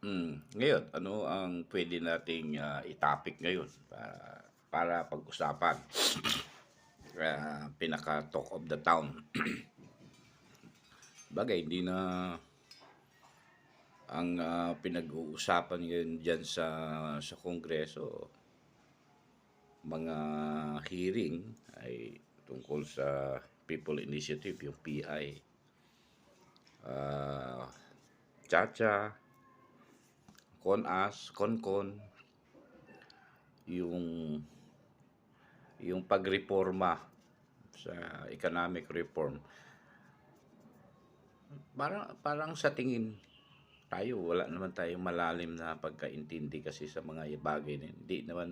Ngayon, ano ang pwede nating i-topic ngayon para pag-usapan? Pinaka-talk of the town. Bagay, hindi na ang pinag-uusapan ngayon diyan sa Kongreso, mga hearing ay tungkol sa People Initiative, yung PI. Ah, Chacha, Conas, Concon, yung yung pagreforma sa economic reform. Parang sa tingin tayo, wala naman tayong malalim na pagkaintindi kasi sa mga bagay na yun. Hindi naman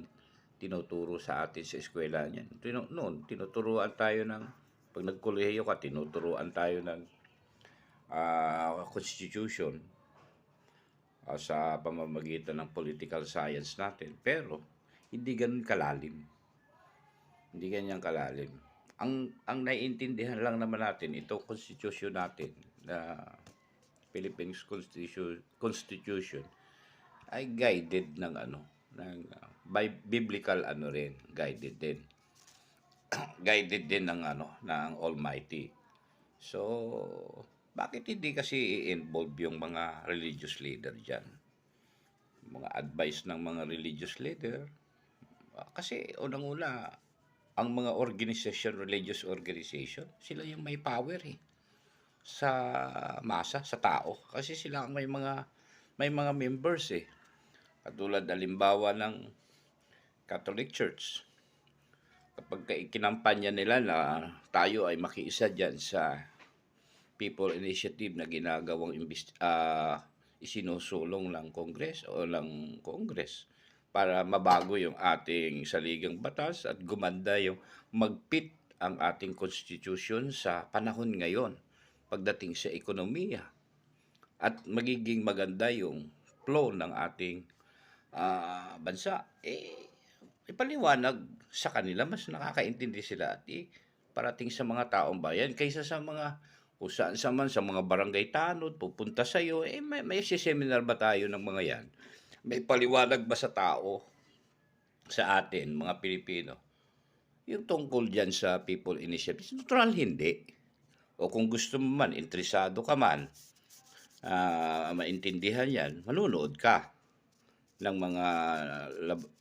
tinuturo sa atin sa eskwela niyan. Noon, tinuturuan tayo ng, pag nagkolehiyo ka, tinuturuan tayo ng constitution sa pamamagitan ng political science natin. Pero, hindi ganun kalalim. Hindi ganyan kalalim. Ang naiintindihan lang naman natin, ito constitution natin na Philippines Constitution ay guided ng by biblical rin, guided din. Guided din ng Almighty. So, bakit hindi kasi i-involve yung mga religious leader diyan? Mga advice ng mga religious leader. Kasi unang-una, ang mga religious organization, sila yung may power sa masa, sa tao. Kasi sila ang may mga members Katulad halimbawa ng Catholic Church. Kapag ikinampanya nila na tayo ay makiisa diyan sa People Initiative na ginagawang isinusulong ng Congress o ng Congress para mabago yung ating saligang batas at gumanda yung magpit ang ating constitution sa panahon ngayon pagdating sa ekonomiya at magiging maganda yung flow ng ating bansa, ipaliwanag sa kanila, mas nakakaintindi sila at parating sa mga taong bayan kaysa sa mga kung saan sa man sa mga barangay tanod, pupunta sa iyo, may seminar ba tayo ng mga yan? May paliwanag ba sa tao, sa atin, mga Pilipino, yung tungkol dyan sa People Initiative? Natural hindi. O kung gusto mo man, interesado ka man, maintindihan yan, manunood ka ng mga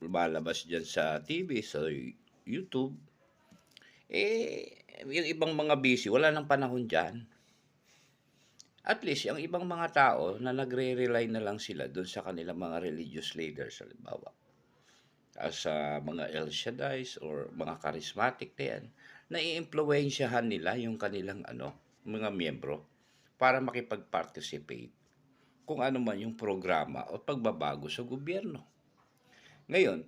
lumalabas dyan sa TV, sa YouTube. Yung ibang mga busy, wala nang panahon dyan. At least, yung ibang mga tao na nagre-rely na lang sila doon sa kanilang mga religious leaders, halimbawa, sa mga El Shaddais or mga charismatic na yan, nai-impluwensyahan nila yung kanilang mga miyembro para makipag-participate kung ano man yung programa o pagbabago sa gobyerno. Ngayon,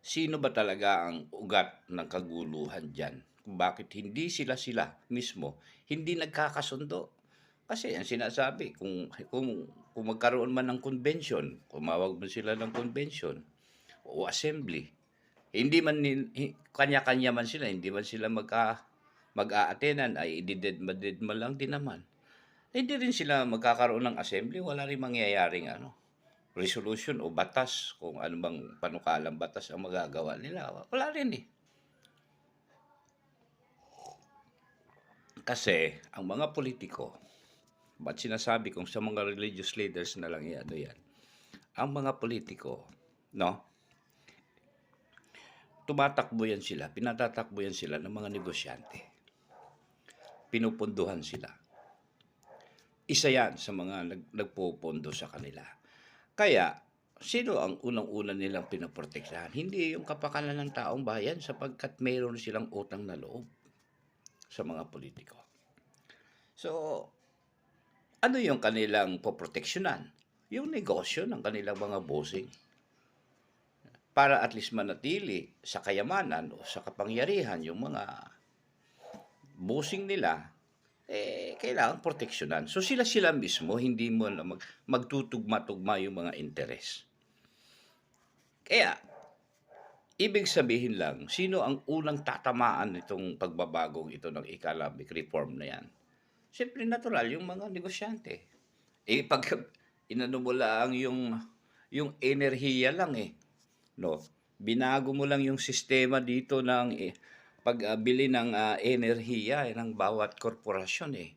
sino ba talaga ang ugat ng kaguluhan dyan? Kung bakit hindi sila mismo hindi nagkakasundo? Kasi ang sinasabi, kung magkaroon man ng convention, kumawag man sila ng convention o assembly, hindi man kanya-kanya man sila, hindi man sila mag-a-attenan, ay idided man lang din naman. Hindi rin sila magkakaroon ng assembly, wala rin mangyayaring resolution o batas, kung ano bang panukalang batas ang magagawa nila. Wala rin Kasi ang mga politiko, ba't sinasabi kong sa mga religious leaders na lang yan, ang mga politiko, no? Pinatatakbo yan sila ng mga negosyante. Pinupunduhan sila. Isa yan sa mga nagpupondo sa kanila. Kaya, sino ang unang-una nilang pinoprotektahan? Hindi yung kapakanan ng taong bayan sapagkat mayroon silang utang na loob sa mga politiko. So, ano yung kanilang poproteksyonan? Yung negosyo ng kanilang mga bossing. Para at least manatili sa kayamanan o sa kapangyarihan yung mga bossing nila, kailangan proteksyonan. So sila mismo, hindi mo na magtutugma-tugma yung mga interes. Kaya, ibig sabihin lang, sino ang unang tatamaan nitong pagbabagong ito ng economic reform na yan? Siyempre natural, yung mga negosyante. Pag inano mo lang yung enerhiya lang eh, no? Binago mo lang yung sistema dito ng pagbili ng enerhiya ng bawat korporasyon eh.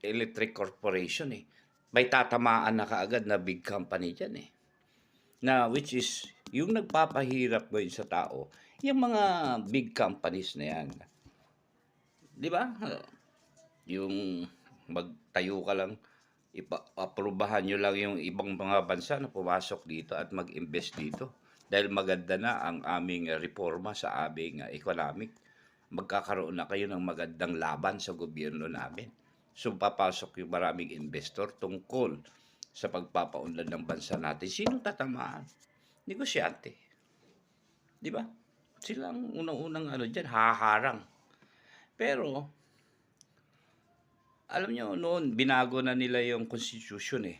Electric corporation eh. May tatamaan na kaagad na big company diyan eh. Na which is yung nagpapahirap ngayon sa tao, yung mga big companies na yan. 'Di ba? Yung magtayo ka lang, aprubahan nyo lang yung ibang mga bansa na pumasok dito at mag-invest dito. Dahil maganda na ang aming reforma sa aming economic. Magkakaroon na kayo ng magandang laban sa gobyerno namin. So papasok yung maraming investor tungkol sa pagpapaunlad ng bansa natin. Sino tatamaan? Negosyante. Di ba? Sila ang unang-unang dyan, haharang. Pero alam nyo, noon, binago na nila yung constitution eh.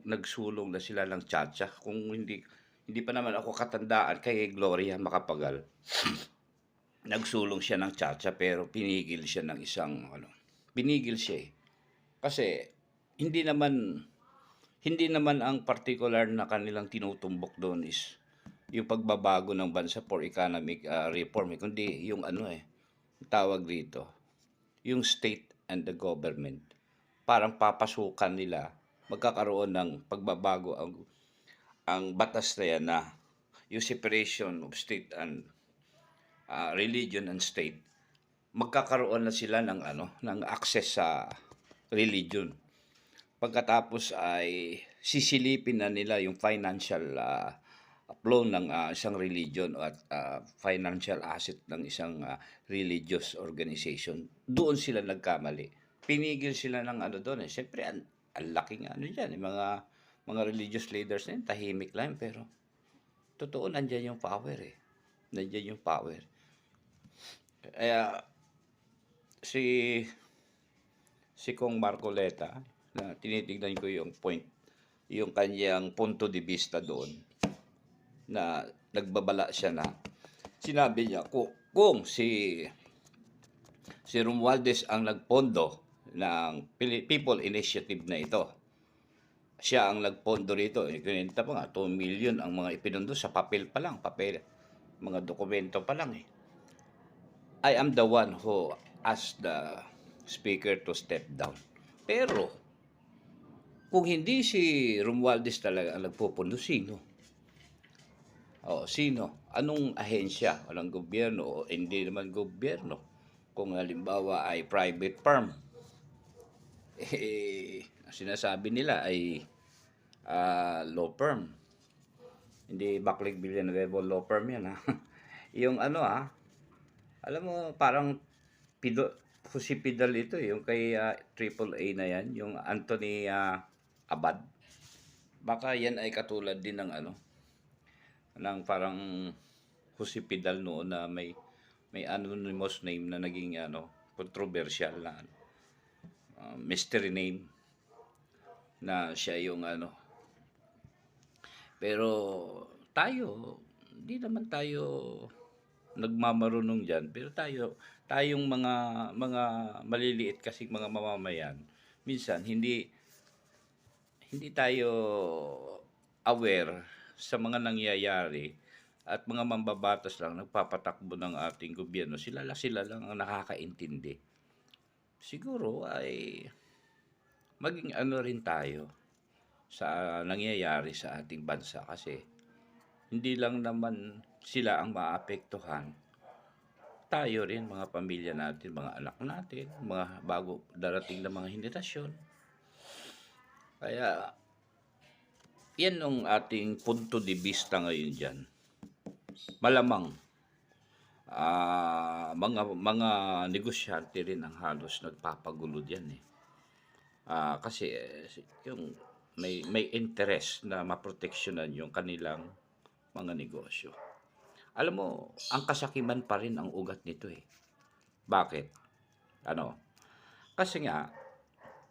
Nagsulong na sila ng tiyatsa. Kung hindi pa naman ako katandaan kay Gloria Macapagal, nagsulong siya ng tiyatsa pero pinigil siya ng pinigil siya eh. Kasi hindi naman ang particular na kanilang tinutumbok doon is yung pagbabago ng bansa for economic reform eh, kundi yung tawag dito, yung state and the government. Parang papasukan nila, magkakaroon ng pagbabago ang batas na yan na yung separation of state and religion and state. Magkakaroon na sila ng access sa religion. Pagkatapos ay sisilipin na nila yung financial flow ng isang religion at financial asset ng isang religious organization. Doon sila nagkamali. Pinigil sila ng doon eh. Siyempre, ang laking dyan. Mga religious leaders na yun, tahimik lang. Pero, totoo, nandiyan yung power eh. Nandiyan yung power. Kaya, si Kong Marcoleta, na tinitignan ko yung yung kanyang punto de vista doon, na nagbabala siya na sinabi niya kung si Romualdez ang nagpondo ng People Initiative na ito, siya ang nagpondo rito, kinita pa nga 2 million ang mga ipinundo sa papel, mga dokumento pa lang eh. I am the one who asked the speaker to step down. Pero kung hindi si Romualdez talaga ang nagpupundo, sino? Sino? Anong ahensya? Walang gobyerno o hindi naman gobyerno? Kung halimbawa ay private firm, sinasabi nila ay law firm. Hindi Baclic Villanueva law firm yan ha. Yung alam mo parang si Pidal ito yung kay AAA na yan, yung Anthony Abad. Baka yan ay katulad din ng ng parang Jose Pidal noon na may anonymous name na naging controversial na mystery name na siya yung pero tayo hindi naman tayo nagmamarunong diyan, pero tayong mga maliliit kasi mga mamamayan minsan hindi tayo aware sa mga nangyayari at mga mambabatas lang nagpapatakbo ng ating gobyerno. Sila lang ang nakakaintindi. Siguro ay maging rin tayo sa nangyayari sa ating bansa kasi hindi lang naman sila ang maapektuhan. Tayo rin, mga pamilya natin, mga anak natin, mga bago darating na mga henerasyon. Kaya yan ang ating punto de vista ngayon dyan. Malamang mga negosyante rin ang halos nagpapagulo diyan eh. Kasi yung may interest na maproteksyonan yung kanilang mga negosyo. Alam mo, ang kasakiman pa rin ang ugat nito eh. Bakit? Kasi nga,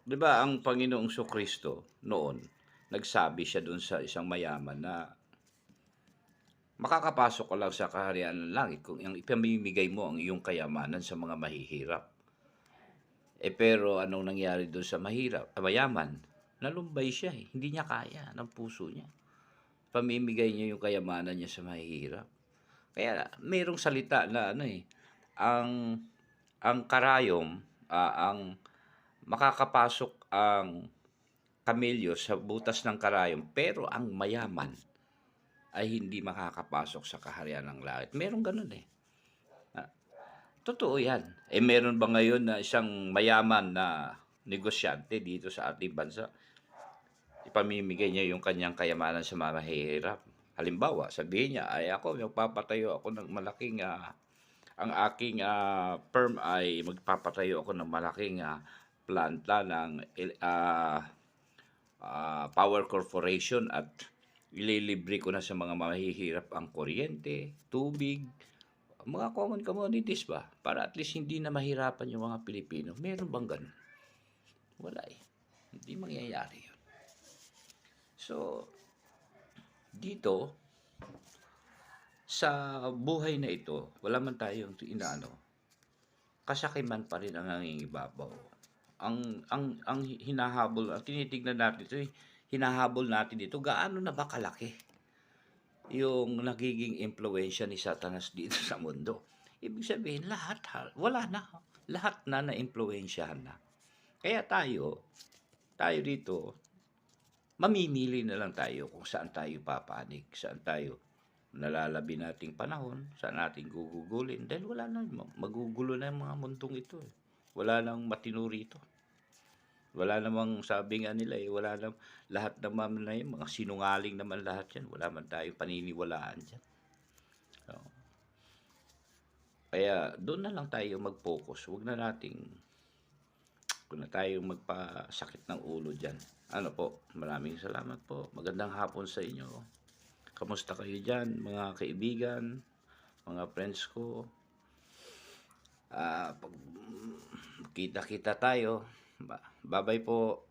'di ba ang Panginoong Kristo noon, nagsabi siya doon sa isang mayaman na makakapasok ka lang sa kaharian ng langit kung ipamimigay mo ang iyong kayamanan sa mga mahihirap. Pero anong nangyari do'n sa mayaman? Nalumbay siya, eh, hindi niya kaya ng puso niya. Pamimigay niya yung kayamanan niya sa mahihirap. Kaya merong salita na ano, eh, ang karayom, ang makakapasok ang kamelyo sa butas ng karayom, pero ang mayaman ay hindi makakapasok sa kaharian ng langit. Merong gano'n, eh. Ah, Totoo 'yan. Meron ba ngayon na isang mayaman na negosyante dito sa ating bansa, ipamimigay niya yung kanyang kayamanan sa mga mahihirap? Halimbawa, sabihin niya, "Ay ako magpapatayo ako ng malaking, ang aking, firm ay magpapatayo ako ng malaking, planta ng power corporation at ililibre ko na sa mga mahihirap ang kuryente, tubig, mga common commodities ba, para at least hindi na mahirapan yung mga Pilipino." Meron bang gano'n? Wala, eh. Hindi mangyayari yun. So, dito, sa buhay na ito, wala man tayong inaano, kasakiman pa rin ang nangingibabaw. Ang hinahabol, ang tinitignan natin ito, hinahabol natin ito, gaano na ba kalaki yung nagiging impluwensya ni Satanas dito sa mundo? Ibig sabihin, wala na. Lahat na naimpluwensyahan na. Kaya tayo dito, mamimili na lang tayo kung saan tayo papanig, saan tayo nalalabi nating panahon, saan natin gugugulin. Dahil wala na, magugulo na yung mga mundong ito, eh. Wala nang matino rito. Wala namang, sabi nga nila, eh, wala nang, lahat naman na yun, mga sinungaling naman lahat yan. Wala man tayong paniniwalaan dyan. So, kaya doon na lang tayo mag-focus. Huwag na tayong magpasakit ng ulo dyan. Ano po, maraming salamat po. Magandang hapon sa inyo. Kamusta kayo dyan, mga kaibigan, mga friends ko? Pag kita-kita tayo. Bye-bye po.